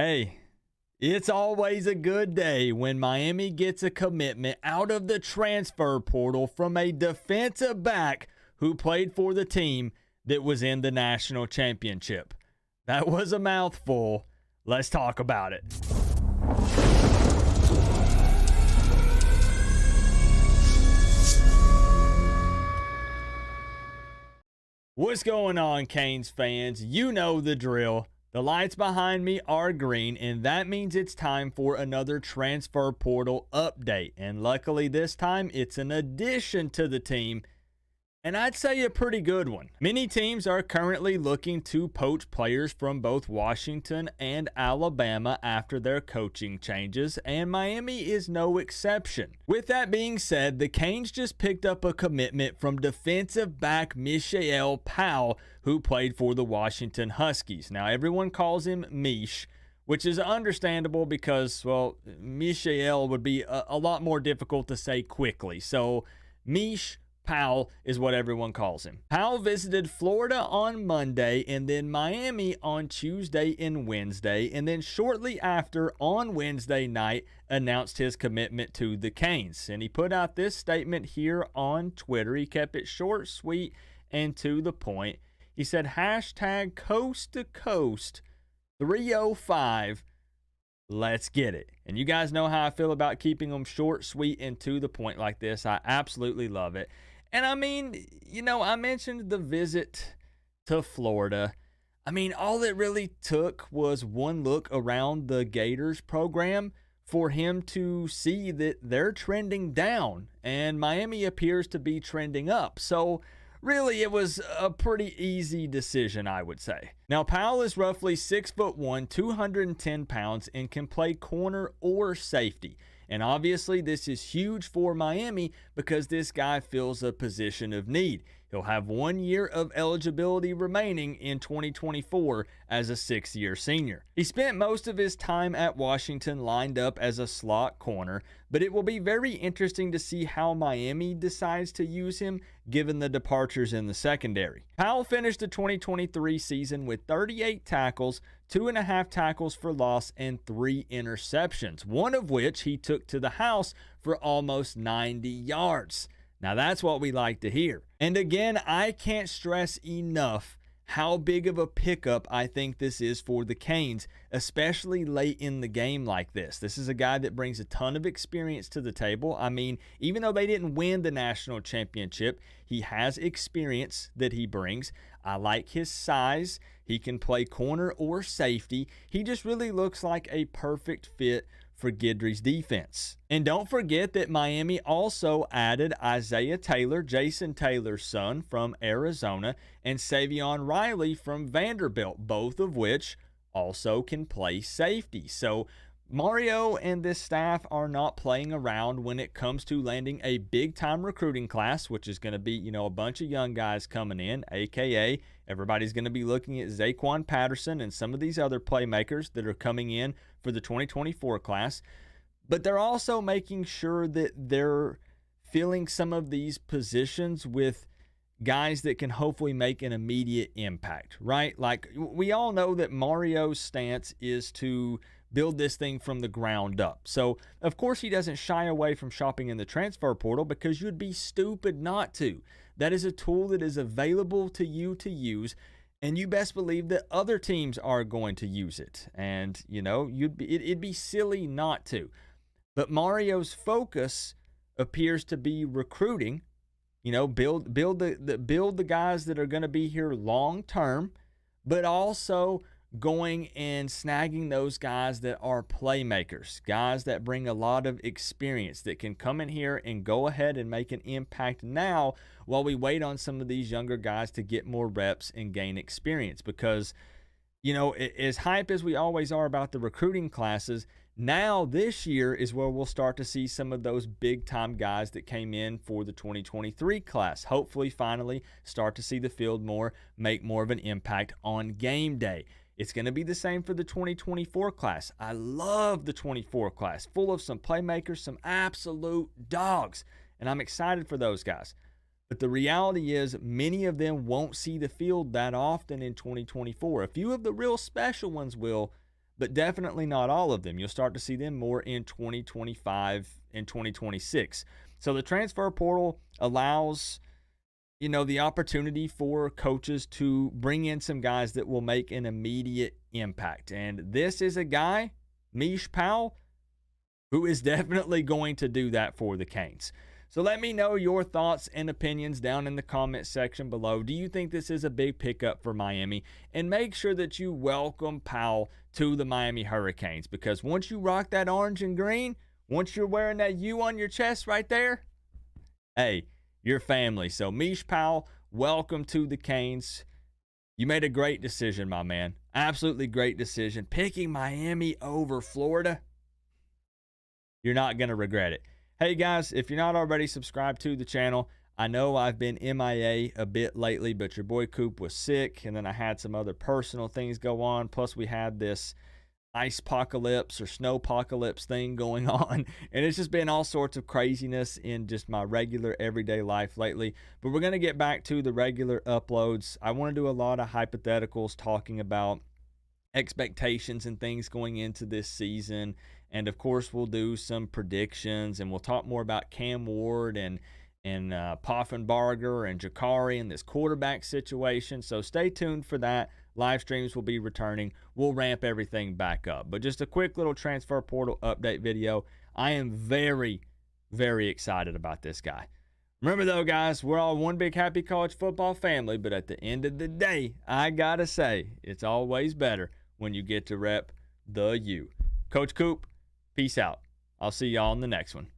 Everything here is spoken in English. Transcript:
Hey, it's always a good day when Miami gets a commitment out of the transfer portal from a defensive back who played for the team that was in the national championship. That was a mouthful. Let's talk about it. What's going on, Canes fans? You know the drill. The lights behind me are green, and that means it's time for another transfer portal update. And luckily this time, it's an addition to the team, and I'd say a pretty good one. Many teams are currently looking to poach players from both Washington and Alabama after their coaching changes, and Miami is no exception. With that being said, the Canes just picked up a commitment from defensive back Mishael Powell, who played for the Washington Huskies. Now, everyone calls him Mish, which is understandable because, well, Mishael would be a lot more difficult to say quickly. So, Mish Powell is what everyone calls him. Powell visited Florida on Monday and then Miami on Tuesday and Wednesday, and then shortly after on Wednesday night announced his commitment to the Canes. And he put out this statement here on Twitter. He kept it short, sweet, and to the point. He said, hashtag coast to coast 305. Let's get it. And you guys know how I feel about keeping them short, sweet, and to the point like this. I absolutely love it. And I mean, you know, I mentioned the visit to Florida. I mean, all it really took was one look around the Gators program for him to see that they're trending down and Miami appears to be trending up. So really, it was a pretty easy decision, I would say. Now, Powell is roughly 6'1", 210 pounds, and can play corner or safety. And obviously, this is huge for Miami because this guy fills a position of need. He'll have 1 year of eligibility remaining in 2024 as a sixth-year senior. He spent most of his time at Washington lined up as a slot corner, but it will be very interesting to see how Miami decides to use him given the departures in the secondary. Powell finished the 2023 season with 38 tackles, 2.5 tackles for loss, and 3 interceptions, one of which he took to the house for almost 90 yards. Now that's what we like to hear. And again, I can't stress enough how big of a pickup I think this is for the Canes, especially late in the game like this. This is a guy that brings a ton of experience to the table. I mean, even though they didn't win the national championship, he has experience that he brings. I like his size. He can play corner or safety. He just really looks like a perfect fit for Guidry's defense. And don't forget that Miami also added Isaiah Taylor, Jason Taylor's son, from Arizona, and Savion Riley from Vanderbilt, both of which also can play safety. So Mario and this staff are not playing around when it comes to landing a big-time recruiting class, which is going to be, you know, a bunch of young guys coming in, a.k.a. everybody's going to be looking at Zaquan Patterson and some of these other playmakers that are coming in for the 2024 class. But they're also making sure that they're filling some of these positions with guys that can hopefully make an immediate impact, right? Like, we all know that Mario's stance is to build this thing from the ground up. So, of course, he doesn't shy away from shopping in the transfer portal because you'd be stupid not to. That is a tool that is available to you to use, and you best believe that other teams are going to use it. And, you know, it'd be silly not to. But Mario's focus appears to be recruiting. You know, build the guys that are going to be here long term, but also going and snagging those guys that are playmakers, guys that bring a lot of experience, that can come in here and go ahead and make an impact now while we wait on some of these younger guys to get more reps and gain experience. Because, you know, as hype as we always are about the recruiting classes, now this year is where we'll start to see some of those big-time guys that came in for the 2023 class. Hopefully, finally, start to see the field more, make more of an impact on game day. It's going to be the same for the 2024 class. I love the 24 class, full of some playmakers, some absolute dogs, and I'm excited for those guys. But the reality is many of them won't see the field that often in 2024. A few of the real special ones will, but definitely not all of them. You'll start to see them more in 2025 and 2026. So the transfer portal allows, the opportunity for coaches to bring in some guys that will make an immediate impact. And this is a guy, Mishael Powell, who is definitely going to do that for the Canes. So let me know your thoughts and opinions down in the comment section below. Do you think this is a big pickup for Miami? And make sure that you welcome Powell to the Miami Hurricanes, because once you rock that orange and green, once you're wearing that U on your chest right there, hey, you're family. So Mishael Powell, welcome to the Canes. You made a great decision, my man. Absolutely great decision. Picking Miami over Florida, you're not going to regret it. Hey guys, if you're not already subscribed to the channel, I know I've been MIA a bit lately, but your boy Coop was sick, and then I had some other personal things go on. Plus we had this ice apocalypse or snow apocalypse thing going on, and it's just been all sorts of craziness in just my regular everyday life lately. But we're going to get back to the regular uploads. I want to do a lot of hypotheticals talking about expectations and things going into this season. And of course, we'll do some predictions, and we'll talk more about Cam Ward and Poffenbarger and Jakari and this quarterback situation. So stay tuned for that. Live streams will be returning. We'll ramp everything back up. But just a quick little transfer portal update video. I am very, very excited about this guy. Remember though, guys, we're all one big happy college football family, but at the end of the day, I gotta say, it's always better when you get to rep the U. Coach Coop, peace out. I'll see y'all in the next one.